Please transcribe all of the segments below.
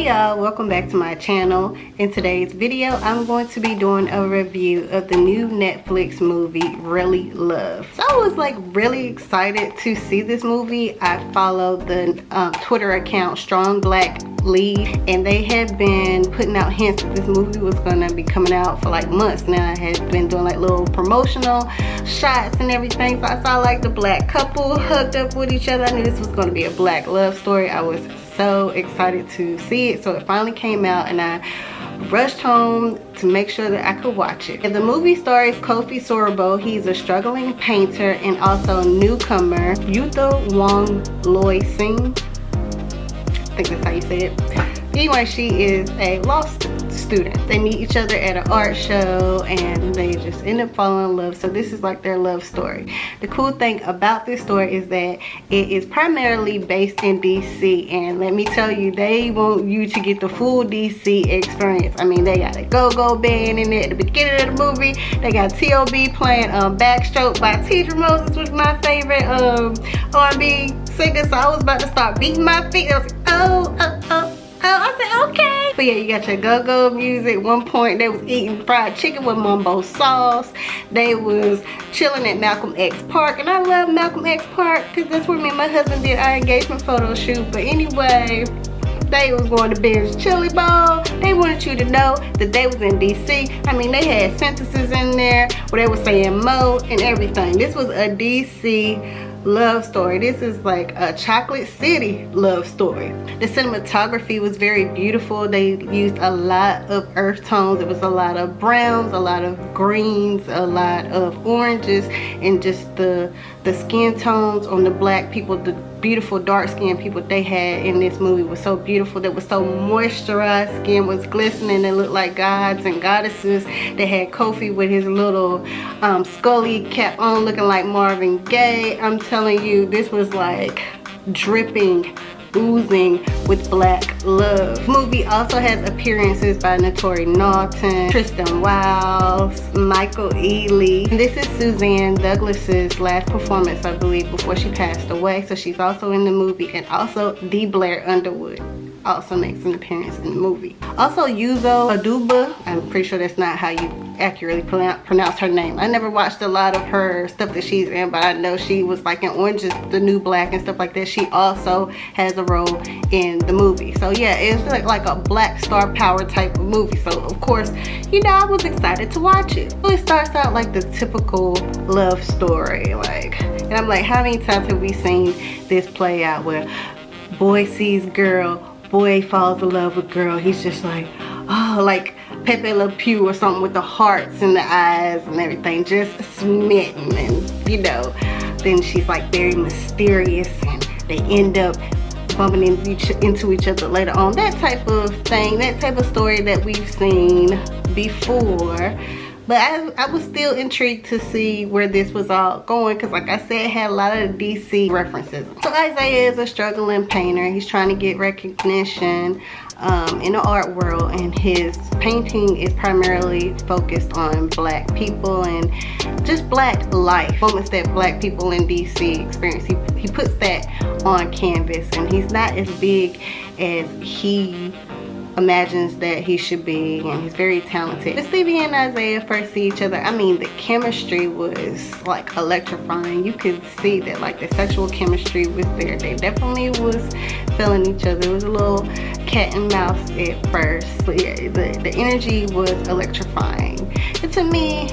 Hey y'all, welcome back to my channel. In today's video I'm going to be doing a review of the new Netflix movie Really Love. So I was like really excited to see this movie. I followed the Twitter account Strong Black Lead, and they had been putting out hints that this movie was gonna be coming out for like months now. I had been doing like little promotional shots and everything, so I saw like the black couple hugged up with each other. I knew this was gonna be a black love story. I was so excited to see it, so it finally came out and I rushed home to make sure that I could watch it. And the movie stars Kofi Sorobo. He's a struggling painter and also newcomer Yutho Wong Loy Singh. I think that's how you say it. Anyway, she is a law student. They meet each other at an art show and they just end up falling in love. So this is like their love story. The cool thing about this story is that it is primarily based in DC, and let me tell you, they want you to get the full DC experience. I mean, they got a go-go band in there at the beginning of the movie. They got T.O.B. playing Backstroke by Teacher Moses, which was my favorite R&B singer. So I was about to start beating my feet. I was like, oh, I said, okay. But yeah, you got your go-go music. One point they was eating fried chicken with mumbo sauce. They was chilling at Malcolm X Park, and I love Malcolm X Park because that's where me and my husband did our engagement photo shoot. But anyway, they was going to Ben's Chili Bowl. They wanted you to know that they was in DC. I mean, they had sentences in there where they were saying mo and everything. This was a DC love story. This is like a Chocolate City love story. The cinematography was very beautiful. They used a lot of earth tones. It was a lot of browns, a lot of greens, a lot of oranges, and just the skin tones on the black people, the beautiful dark skinned people they had in this movie was so beautiful. They was so moisturized, skin was glistening. They looked like gods and goddesses. They had Kofi with his little Scully cap on looking like Marvin Gaye. I'm telling you, this was like dripping, oozing with black love. The movie also has appearances by Notori Naughton, Tristan Wiles, Michael Ealy. And this is Suzanne Douglas's last performance, I believe, before she passed away. So she's also in the movie, and also D. Blair Underwood also makes an appearance in the movie. Also Yuzo Aduba, I'm pretty sure that's not how you accurately pronounce her name. I never watched a lot of her stuff that she's in, but I know she was like in Orange is the New Black and stuff like that. She also has a role in the movie. So yeah, it's like a black star power type of movie. So of course, you know, I was excited to watch it. It starts out like the typical love story, like, and I'm like, how many times have we seen this play out where boy sees girl, boy falls in love with girl, he's just like, oh, like Pepe Le Pew or something with the hearts in the eyes and everything, just smitten. And you know, then she's like very mysterious and they end up bumping into each other later on. That type of thing, that type of story that we've seen before. But I was still intrigued to see where this was all going, because like I said, it had a lot of DC references. So Isaiah is a struggling painter. He's trying to get recognition in the art world, and his painting is primarily focused on black people and just black life, moments that black people in DC experience. He puts that on canvas, and he's not as big as he imagines that he should be, and he's very talented. When Stevie and Isaiah first see each other, I mean, the chemistry was like electrifying. You could see that like the sexual chemistry was there. They definitely was feeling each other. It was a little cat and mouse at first, but yeah, the energy was electrifying. And to me,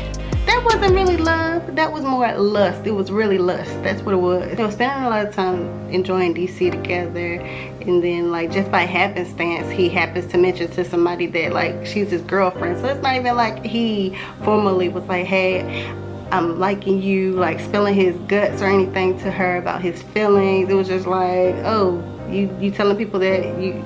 that wasn't really love, that was more lust. It was really lust, that's what it was. They were spending a lot of time enjoying DC together, and then like just by happenstance he happens to mention to somebody that like she's his girlfriend. So it's not even like he formally was like, hey, I'm liking you, like spilling his guts or anything to her about his feelings. It was just like, oh, you telling people that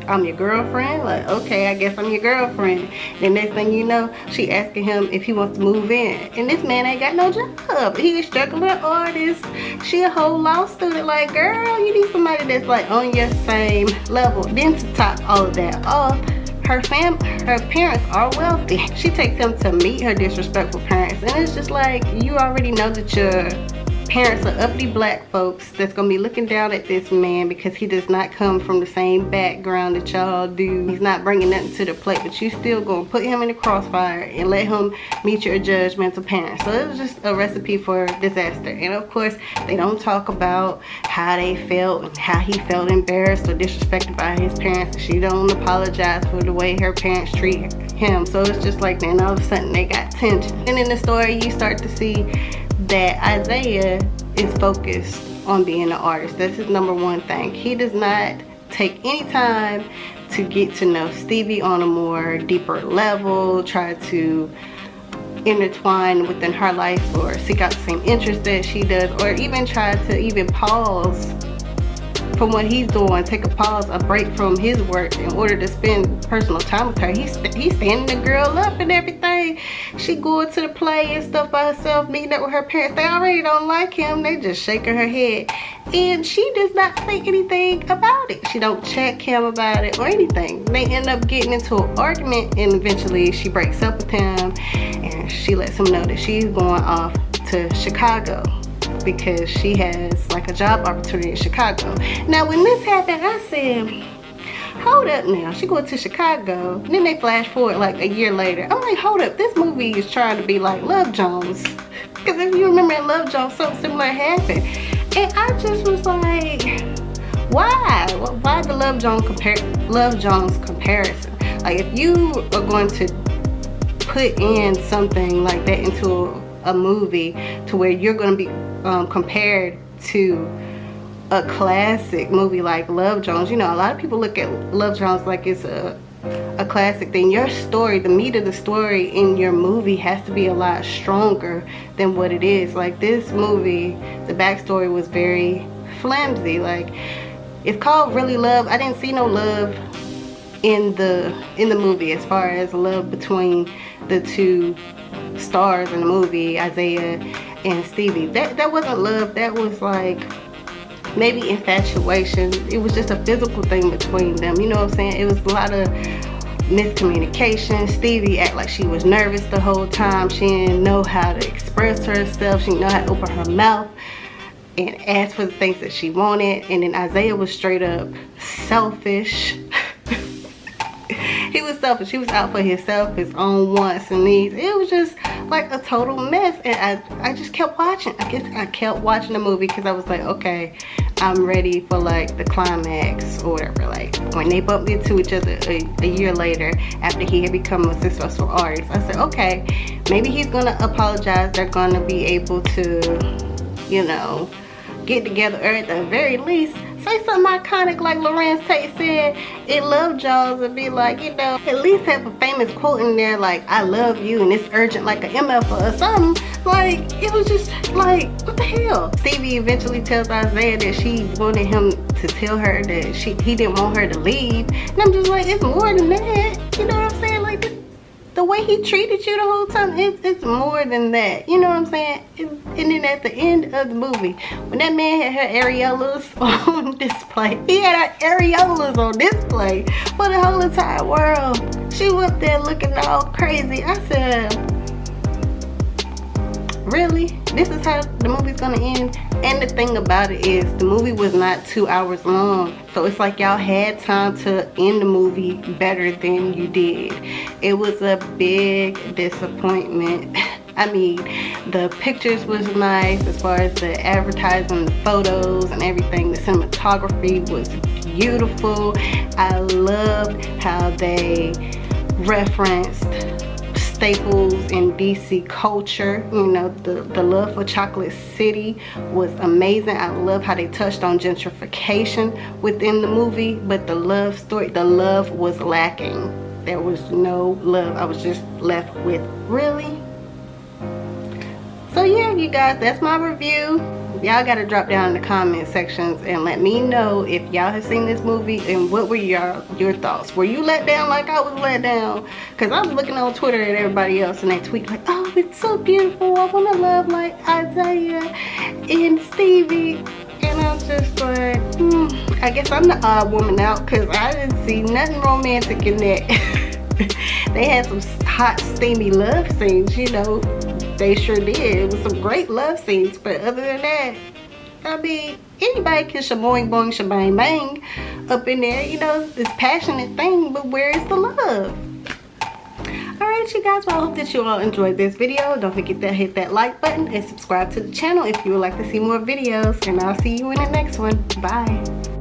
I'm your girlfriend? Like, okay, I guess I'm your girlfriend. The next thing you know, she asking him if he wants to move in, and this man ain't got no job. He a struggling artist. She a whole law student. Like, girl, you need somebody that's like on your same level. Then to top all of that off, her parents are wealthy. She takes him to meet her disrespectful parents, and it's just like, you already know that parents are uppity black folks that's gonna be looking down at this man because he does not come from the same background that y'all do. He's not bringing nothing to the plate, but you still gonna put him in the crossfire and let him meet your judgmental parents. So it was just a recipe for disaster. And of course, they don't talk about how they felt and how he felt embarrassed or disrespected by his parents. She don't apologize for the way her parents treat him. So it's just like, then all of a sudden they got tension. And in the story, you start to see that Isaiah is focused on being an artist. That's his number one thing. He does not take any time to get to know Stevie on a more deeper level, try to intertwine within her life or seek out the same interests that she does, or even try to even pause from what he's doing, take a pause, a break from his work in order to spend personal time with her. He's standing the girl up and everything. She going to the play and stuff by herself, meeting up with her parents. They already don't like him. They just shaking her head. And she does not say anything about it. She don't check him about it or anything. They end up getting into an argument, and eventually she breaks up with him and she lets him know that she's going off to Chicago because she has like a job opportunity in Chicago. Now when this happened, I said, hold up now, she going to Chicago. And then they flash forward like a year later. I'm like, hold up, this movie is trying to be like Love Jones. Because if you remember in Love Jones, something similar happened. And I just was like, why? Why the Love Jones comparison? Like, if you are going to put in something like that into a movie to where you're going to be compared to a classic movie like Love Jones, you know, a lot of people look at Love Jones like it's a classic. Then your story, the meat of the story in your movie has to be a lot stronger than what it is. Like this movie, the backstory was very flimsy. Like, it's called Really Love. I didn't see no love in the movie as far as love between the two stars in the movie, Isaiah and Stevie. That wasn't love. That was like maybe infatuation. It was just a physical thing between them. You know what I'm saying? It was a lot of miscommunication. Stevie acted like she was nervous the whole time. She didn't know how to express herself. She didn't know how to open her mouth and ask for the things that she wanted. And then Isaiah was straight up selfish. He was selfish. He was out for himself, his own wants and needs. It was just like a total mess. And I just kept watching. I guess I kept watching the movie because I was like, okay, I'm ready for like the climax or whatever. Like when they bumped into each other a year later after he had become a successful artist, I said, okay, maybe he's gonna apologize. They're gonna be able to, you know, get together, or at the very least say something iconic like Lorenz Tate said in Love Jones, and be like, you know, at least have a famous quote in there like, I love you and it's urgent, like an MF or something. Like, it was just like, what the hell? Stevie eventually tells Isaiah that she wanted him to tell her that he didn't want her to leave. And I'm just like, it's more than that. You know what I'm saying? Like, this, the way he treated you the whole time, it's more than that. You know what I'm saying? And then at the end of the movie, when that man had her areolas on display, he had her areolas on display for the whole entire world. She was there looking all crazy. I said, really? This is how the movie's gonna end? And the thing about it is, the movie was not 2 hours long. So it's like y'all had time to end the movie better than you did. It was a big disappointment. I mean, the pictures was nice as far as the advertising, the photos and everything. The cinematography was beautiful. I loved how they referenced staples in DC culture. You know, the love for Chocolate City was amazing. I love how they touched on gentrification within the movie, but the love story, the love was lacking. There was no love. I was just left with, really? So yeah, you guys, that's my review. Y'all gotta drop down in the comment sections and let me know if y'all have seen this movie and what were your thoughts. Were you let down like I was let down? Because I was looking on Twitter at everybody else and they tweet like, oh, it's so beautiful, I want to love like Isaiah and Stevie. And I'm just like, I guess I'm the odd woman out because I didn't see nothing romantic in that. They had some hot steamy love scenes, you know, They sure did. It was some great love scenes, but other than that, I mean, anybody can shaboing boing shabang bang up in there, you know, this passionate thing, but where is the love? Alright, you guys, well, I hope that you all enjoyed this video. Don't forget to hit that like button and subscribe to the channel if you would like to see more videos, and I'll see you in the next one. Bye.